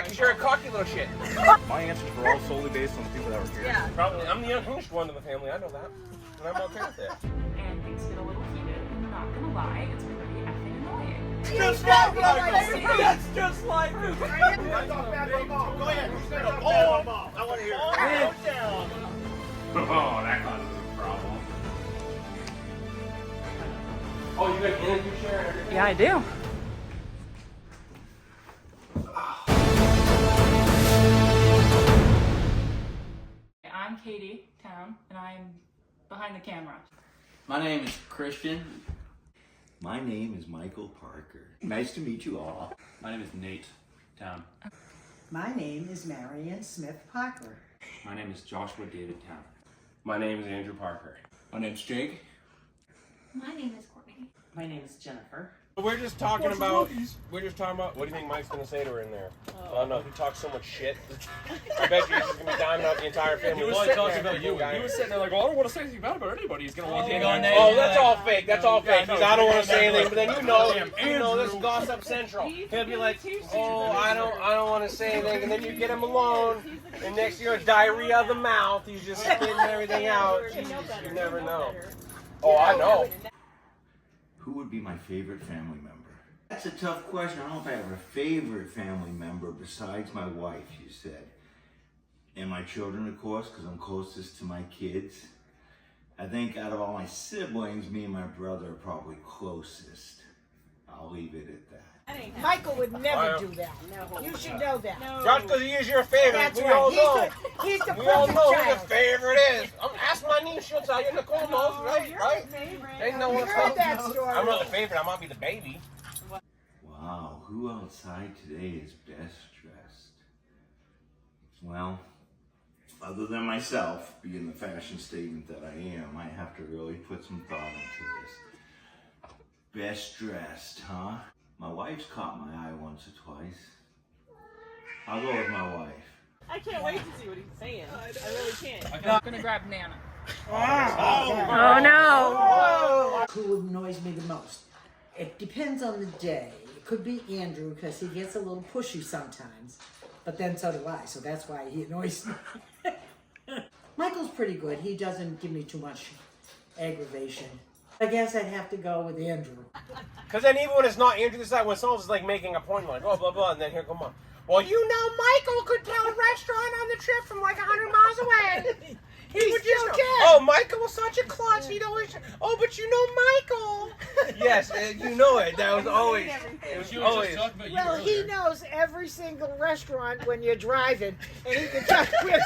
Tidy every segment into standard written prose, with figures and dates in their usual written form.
Yeah, because you're a cocky little shit. My answers were all solely based on the people that were here. Yeah. Probably. I'm the unhinged one of the family. I know that. And I'm okay with that. And things get a little heated. I'm not gonna lie, it's pretty effing annoying. Just like That's just like this. Go ahead. Oh, I want to hear it. Oh, that causes a problem. Oh, you got energy share and everything? Yeah, I do. I'm Katie Town, and I'm behind the camera. My name is Christian. My name is Michael Parker. Nice to meet you all. My name is Nate Town. My name is Marion Smith Parker. My name is Joshua David Town. My name is Andrew Parker. My name's Jake. My name is Courtney. My name is Jennifer. We're just talking about. What do you think Mike's gonna say to her in there? Oh no, he talks so much shit. I bet you he's just gonna be diming out the entire family. He was talking about you. He was sitting there like, well, I don't want to say anything bad about anybody. He's gonna walk in on that. Oh, that's all fake. That's all fake. Because I don't want to say anything. But then you know this is gossip central. He'll be like, oh, I don't want to say anything. And then you get him alone, and next year, diarrhea of the mouth. He's just spitting everything out. Jesus, you never know. Oh, I know. Who would be my favorite family member? That's a tough question. I don't know if I have a favorite family member besides my wife, you said. And my children, of course, because I'm closest to my kids. I think out of all my siblings, me and my brother are probably closest. I'll leave it at that. Michael would never do that. You should know that. Just because he is your favorite, That's we right. all know. He's the We all perfect know who child. the favorite is. Ask my niece, she'll tell you. Nicole knows, right? Right? Ain't no one Heard that story. I'm not the favorite. I might be the baby. Wow, who outside today is best dressed? Well, other than myself, being the fashion statement that I am, I have to really put some thought into this. Best dressed, huh? My wife's caught my eye once or twice. I'll go with my wife. I can't wait to see what he's saying. I really can't. I'm gonna grab Nana. Oh no! Who annoys me the most? It depends on the day. It could be Andrew because he gets a little pushy sometimes, but then so do I, so that's why he annoys me. Michael's pretty good. He doesn't give me too much aggravation. I guess I'd have to go with Andrew. Because then even when it's not Andrew, this when someone's like making a point, like, oh, blah, blah, and then here, come on. Well, you know, Michael could tell a restaurant on the trip from like 100 miles away. He would still just can. Oh, Michael was such a klutz. He'd always. Oh, but you know Michael. Yes, you know it. That was always. It was always. Well, he knows every single restaurant when you're driving, and he can tell you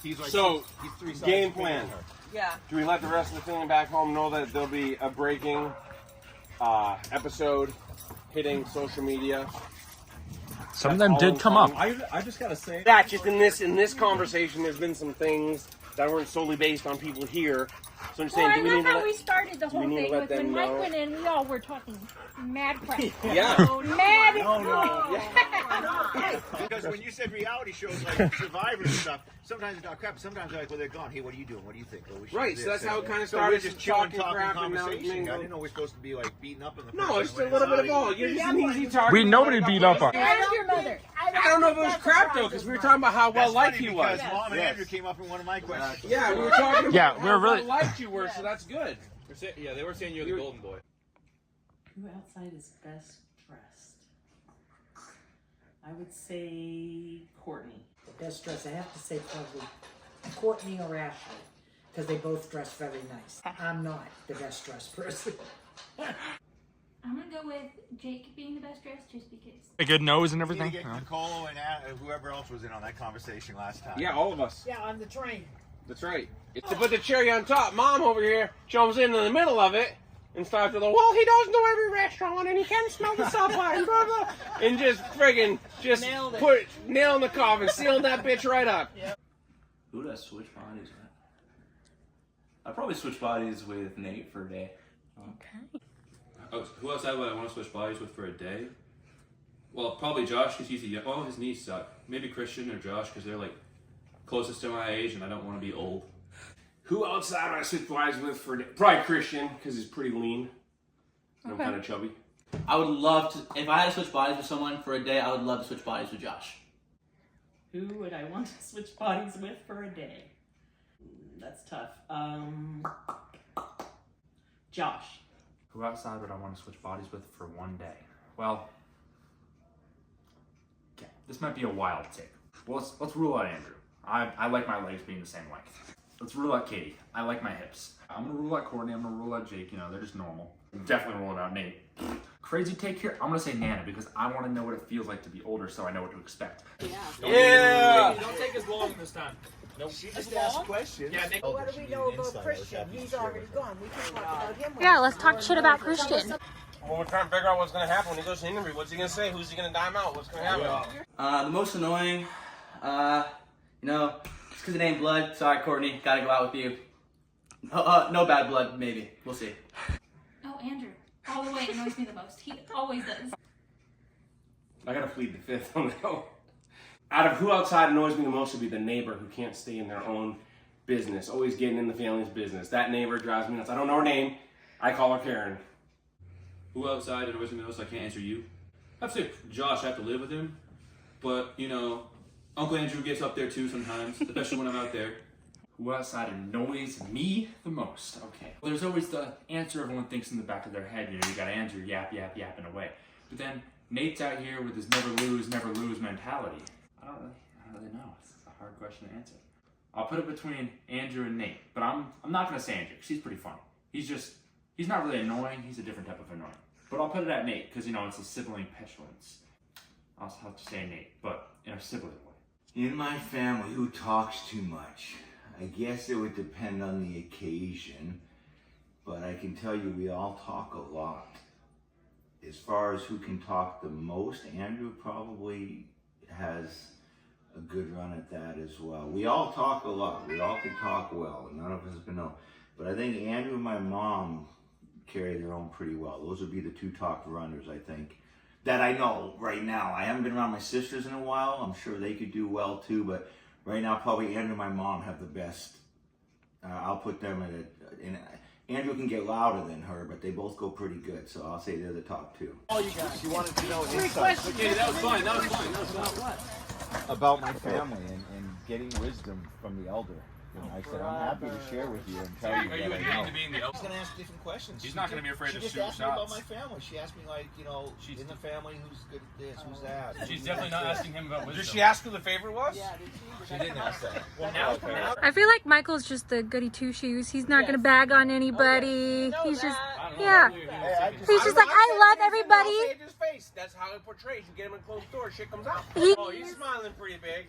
He's like, So, he's 3 sides game bigger than plan. her. Yeah. Do we let the rest of the family back home know that there'll be a breaking episode hitting social media? Some of them did come up. I just gotta say That just in this conversation, there's been some things that weren't solely based on people here. So I'm saying, Well, I do we love need to how let, we started the do we whole need to thing let with them when Mike know? went in, we all were talking mad crap. Yeah. Mad. Because when you said reality shows like Survivor and stuff, sometimes it's not crap. Sometimes they're like, well, they're gone. Hey, what are you doing? What do you think? Well, we should Right, do so this. that's how it kind of So started. we're just chilling, talking talking, crap, and now conversation. I didn't know we're supposed to be like beating up on the No, person it's a when little bit of not. all. You're just an easy target. We nobody beat up on. And your mother. I don't know if it was crap though, because we were talking about how well That's liked funny he was. because Mom and Andrew came up in one of my questions. Yeah, we were talking about Yeah, we were how really- well liked you were, so that's good. Yeah, they were saying you're the golden boy. Who outside is best dressed? I would say Courtney. The best dressed, I have to say probably Courtney or Ashley, because they both dress very nice. I'm not the best dressed person. I'm gonna go with Jake being the best dressed just because. A good nose and We need everything. to get Nicole and whoever else was in on that conversation last time. Yeah, all of us. Yeah, on the train. That's right. It's to put the cherry on top. Mom over here jumps in the middle of it and starts with, well, he does know every restaurant and he can smell the supper and blah, blah. And just friggin' just Nailed it. put nail in the coffin, sealed that bitch right up. Who would I switch bodies with? I'd probably switch bodies with Nate for a day. Okay. Who else would I want to switch bodies with for a day? Well, probably Josh because he's a young. Well, his knees suck. Maybe Christian or Josh because they're like closest to my age and I don't want to be old. Who outside would I switch bodies with for probably Christian because he's pretty lean. And Okay. I'm kind of chubby. I would love to, if I had to switch bodies with someone for a day, I would love to switch bodies with Josh. Who would I want to switch bodies with for a day? That's tough. Josh. Who outside would I want to switch bodies with for one day? Well, okay, this might be a wild take. Well, let's rule out Andrew. I like my legs being the same length. Let's rule out Katie. I like my hips. I'm gonna rule out Courtney. I'm gonna rule out Jake. You know, they're just normal. Definitely ruling out Nate. Crazy take here. I'm gonna say Nana because I want to know what it feels like to be older, so I know what to expect. Yeah. Don't take as long this time. Nope. She just asked questions. Yeah, Nick. What do we know about Christian? He's already gone. We can talk about him. Yeah, let's talk shit about Christian. Well, we're trying to figure out what's going to happen when he goes to the interview. What's he going to say? Who's he going to dime out? What's going to happen? The most annoying, you know, it's because it ain't blood. Sorry, Courtney, gotta go out with you. No bad blood, maybe. We'll see. Oh, Andrew. All the way annoys me the most. He always does. I got to plead the fifth on that one. Out of who outside annoys me the most would be the neighbor who can't stay in their own business, always getting in the family's business. That neighbor drives me nuts. I don't know her name. I call her Karen. Who outside annoys me the most? I can't answer you. I'd say Josh. I have to live with him, but you know, Uncle Andrew gets up there too sometimes, especially when I'm out there. Who outside annoys me the most? Okay. Well, there's always the answer everyone thinks in the back of their head. You know, you got Andrew yapping away. But then Nate's out here with his never lose mentality. I don't really know. It's a hard question to answer. I'll put it between Andrew and Nate, but I'm not gonna say Andrew because he's pretty funny. He's not really annoying. He's a different type of annoying. But I'll put it at Nate because you know it's a sibling petulance. I'll have to say Nate, but in a sibling way. In my family, who talks too much? I guess it would depend on the occasion, but I can tell you we all talk a lot. As far as who can talk the most, Andrew probably has a good run at that as well. We all talk a lot. We all can talk well. None of us have been known. But I think Andrew and my mom carry their own pretty well. Those would be the two top runners, I think, that I know right now. I haven't been around my sisters in a while. I'm sure they could do well too, but right now probably Andrew and my mom have the best. I'll put them in Andrew can get louder than her, but they both go pretty good, so I'll say they're the top two. All you guys, you wanted to know questions. Okay, that was fine. That was fine. about my family and getting wisdom from the elder. And I said, I'm happy to share with you and tell you Are you what I agreeing know. to being the She's elder? going to ask different questions. She's not going to be afraid She to just shoot asked me about shots. my family. She asked me, like, you know, in the family, who's good at this, who's that. She's definitely not asking him about wisdom. Did she ask who the favorite was? Yeah, did she? She didn't ask that. Well, now, I feel like Michael's just the goody two-shoes. He's not gonna bag on anybody. He's just, yeah. He's just like, I love everybody. Say it in his face. That's how it portrays. You get him in closed doors, shit comes out. Oh, he's smiling pretty big.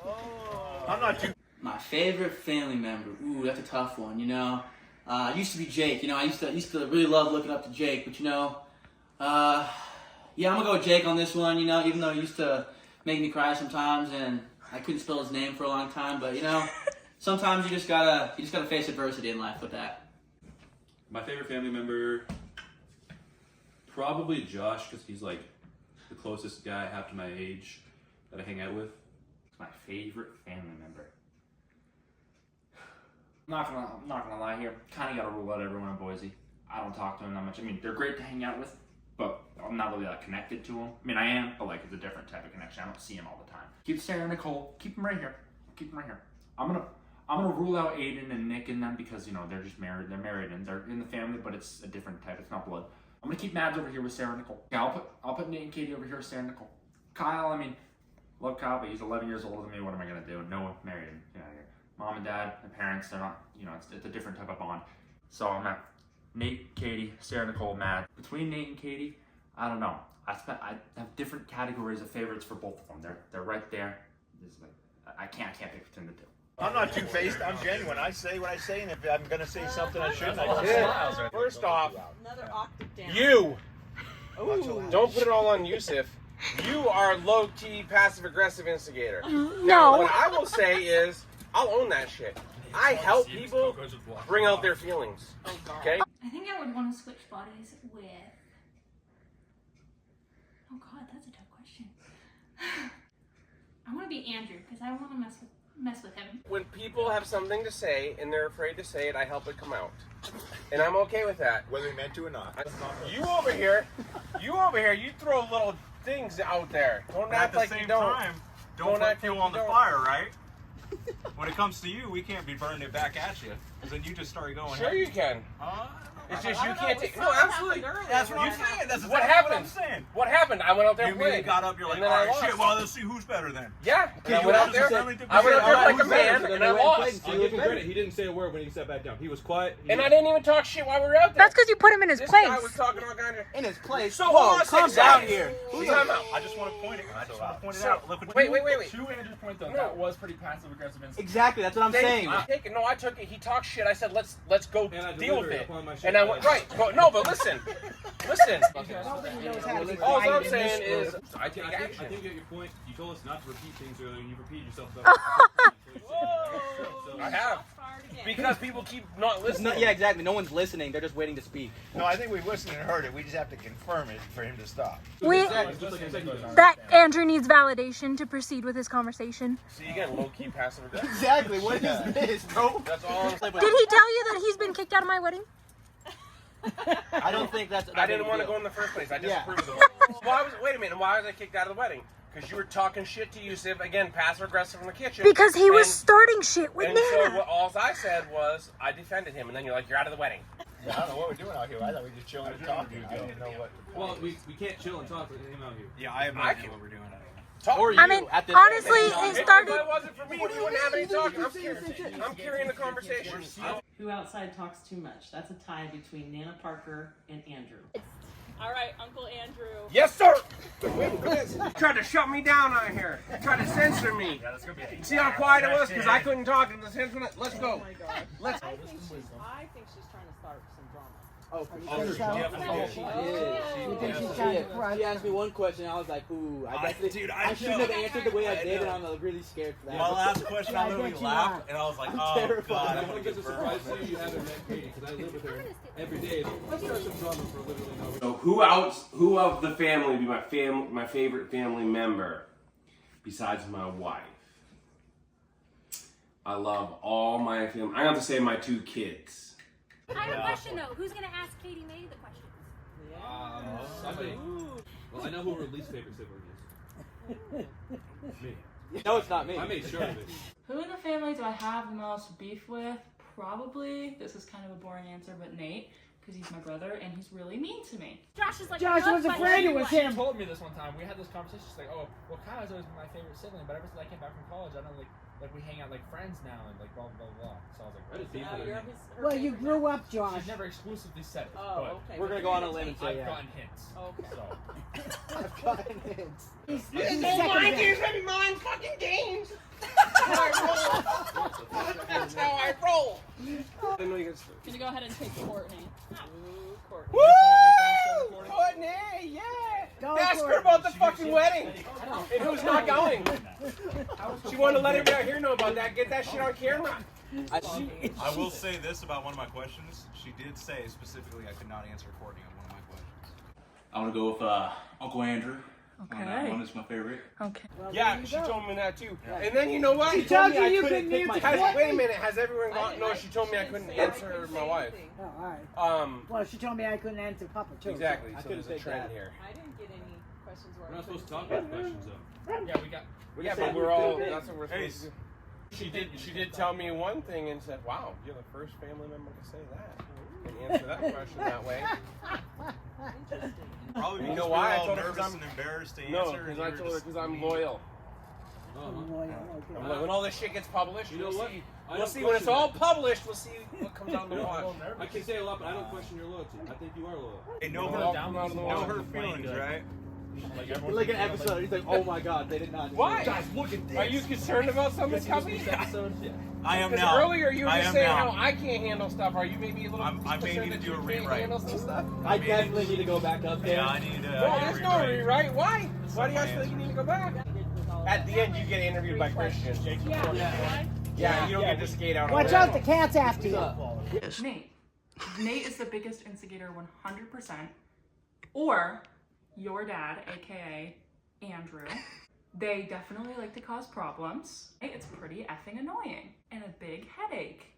Oh. I'm not too. My favorite family member. Ooh, that's a tough one. You know, it used to be Jake. You know, I used to really love looking up to Jake. But you know, yeah, I'm gonna go with Jake on this one. You know, even though he used to make me cry sometimes, and I couldn't spell his name for a long time. But you know, sometimes you just gotta face adversity in life with that. My favorite family member, probably Josh, because he's like the closest guy I have to my age that I hang out with. my favorite family member. I'm not gonna lie here. Kind of gotta rule out everyone in Boise. I don't talk to them that much. I mean, they're great to hang out with, but I'm not really like connected to them. I mean, I am, but like it's a different type of connection. I don't see them all the time. Keep Sarah and Nicole. Keep them right here. Keep them right here. I'm gonna rule out Aiden and Nick and them because you know they're just married. They're married and they're in the family, but it's a different type. It's not blood. I'm gonna keep Mads over here with Sarah and Nicole. Yeah, I'll put Nate and Katie over here with Sarah and Nicole. Kyle, I mean, love Kyle, but he's 11 years older than me. What am I gonna do? No one married him. Get out of here. Mom and dad, my parents, they're not, you know, it's a different type of bond. So I'm at Nate, Katie, Sarah, Nicole, Matt. Between Nate and Katie, I don't know. I have different categories of favorites for both of them. They're right there. Like, I can't pick between the two. I'm not two-faced. I'm genuine. I say what I say, and if I'm gonna say something I shouldn't, I say it. First off, Another octave down. you Ooh. don't put it all on Yusuf. You are low-key passive-aggressive instigator. No. Now, what I will say is, I'll own that shit. I help people bring out their feelings. Okay? I think I would want to switch bodies with... Oh god, that's a tough question. I want to be Andrew, because I don't want to mess with mess with him. When people have something to say and they're afraid to say it, I help it come out. And I'm okay with that. Whether he meant to or not. You over here, you throw little things out there. Don't At act the like same you don't. time, don't put act fuel like on you the don't. fire, right? When it comes to you, we can't be burning it back at you, because then you just start going. Sure you can. It's just you can't take. No, absolutely. That's what I'm saying. That's what exactly happened? what I'm saying. What happened? I went out there You and played. got up, you're like, and then all I right, lost. shit, well, let's see who's better then. Yeah. And I You went out just there. said- I went out there like a man, So then and they I went and lost. played. I'll give him credit. He didn't say a word when he sat back down. He was quiet. And I didn't even talk shit while we were out there. That's because you put him in his This place. guy was talking all kind of. In his place. So Whoa, hold on, calm 6 down seconds. here. Time out. I just want to point it. I just want to point it So- out. Look what Wait. To Andrew's point though, that was pretty passive aggressive. Exactly, that's what I'm saying. I took it. He talked shit. I said, let's go And I deal with delivered it. upon my shit. And I went right. But listen. Nobody knows how to be All quiet I'm in saying this is, group. I take action. I think at your point, you told us not to repeat things earlier, and you repeated yourself. I have. Because people keep not listening. Yeah, exactly. No one's listening. They're just waiting to speak. No, I think we've listened and heard it. We just have to confirm it for him to stop. That Andrew needs validation to proceed with his conversation. See, again, low-key passive aggressive. Exactly. What is this, bro? That's all I'm saying. Did he tell you that he's been kicked out of my wedding? I don't think that's. I didn't want to go in the first place. I disapproved of the wedding. Wait a minute. Why was I kicked out of the wedding? Because you were talking shit to Yusuf, again, passive aggressive in the kitchen. Because he was starting shit with And Nana. so all I said was, I defended him, and then you're like, you're out of the wedding. Yeah, I don't know what we're doing out here. I thought we were just chilling and talking. I didn't know what. Well, we can't chill and talk with him out here. Yeah, I have no idea what we're doing out here. Or you, I mean, at this honestly, point. it started. If it wasn't for me, we wouldn't have any talking. I'm carrying the conversation. Who outside talks too much? That's a tie between Nana Parker and Andrew. All right, Uncle Andrew. Yes, sir! Tried to shut me down out here. Tried to censor me. See how quiet it was? Because I couldn't talk. Let's go. Let's. I think she's trying to start some drama. Oh, She You think she's trying to crush? She asked me one question. I was like, ooh, I shouldn't have answered the way I did, and I'm really scared for that. My last question, I literally laughed, and I was like, oh, terrified. God, I I'm going think to it's get a burned. surprise to you. You haven't met Katie because I live with her every day. Let's start some drama for literally no reason. So who of the family would be my favorite family member besides my wife? I love all my family. I have to say my 2 kids. I have a question though. Who's gonna ask Katie May the questions? Well, I know who her least favorite sibling is. Me. No, it's not me. I made sure of it. Who in the family do I have the most beef with? Probably, this is kind of a boring answer, but Nate, because he's my brother and he's really mean to me. Josh is like. Josh was afraid it was him. She told me this one time. We had this conversation. She's like, "Oh, well, Kyle's always been my favorite sibling, but ever since I came back from college, I don't like we hang out like friends now and like blah blah blah." So I was like, Well, you grew up, Josh. She's never exclusively said it. Oh, but okay. We're gonna go on a limb and say I've yeah. gotten hints. Okay. So. I've gotten hints. Mind games, baby, mind fucking games. That's how I roll. Can you go ahead and take Courtney? Woo! Courtney, yeah. Go, Ask her Courtney. about the fucking wedding and who's not going. She wanted to let everybody out here know about that. Get that shit on camera. I will say this about one of my questions. She did say specifically I could not answer Courtney on one of my questions. I'm gonna go with Uncle Andrew. Okay. On that one is my favorite. Okay. Yeah, she told me that too. And then you know what? She told you couldn't answer. Wait a minute. Has everyone gone? No, she told me I couldn't answer my wife. Oh, all right. Um. Well, she told me I couldn't answer Papa too. Exactly. I So couldn't there's a take trend that. here. I didn't get any questions where We're not supposed to talk about the questions though. Yeah, we got. Yeah, but we're all. That's what we're supposed to do. She did tell me one thing and said, "Wow, you're the first family member to say that and answer that question that way." Probably You because know we're why? I all told her nervous because and embarrassed to No, answer. because I told her because I'm loyal. I'm like, when all this shit gets published, You know we'll what? see. I We'll don't see when it's question all that. published. We'll see what comes out in the wash. I can say a lot, but I don't question your loyalty. I think you are loyal. Hey, know her feelings, right? Like an episode, he's like, oh my god, they did not. Why? Guys, look at this. Are you concerned about something coming? I am Because now. earlier you were I just am saying now. how I can't handle stuff. Are you maybe a little I may concerned need to that do a you can't rewrite. handle some stuff? I definitely need to go back up there. Yeah, I need to. No, there's no rewrite. rewrite. Why? Why do you my guys feel like you answer. need to go back? At the end, you get interviewed by Christian. Yeah, you don't get to skate out. Watch out, the cat's after you. Nate. Nate is the biggest instigator 100%. Or your dad, aka Andrew, They definitely like to cause problems. It's pretty effing annoying. And a big headache.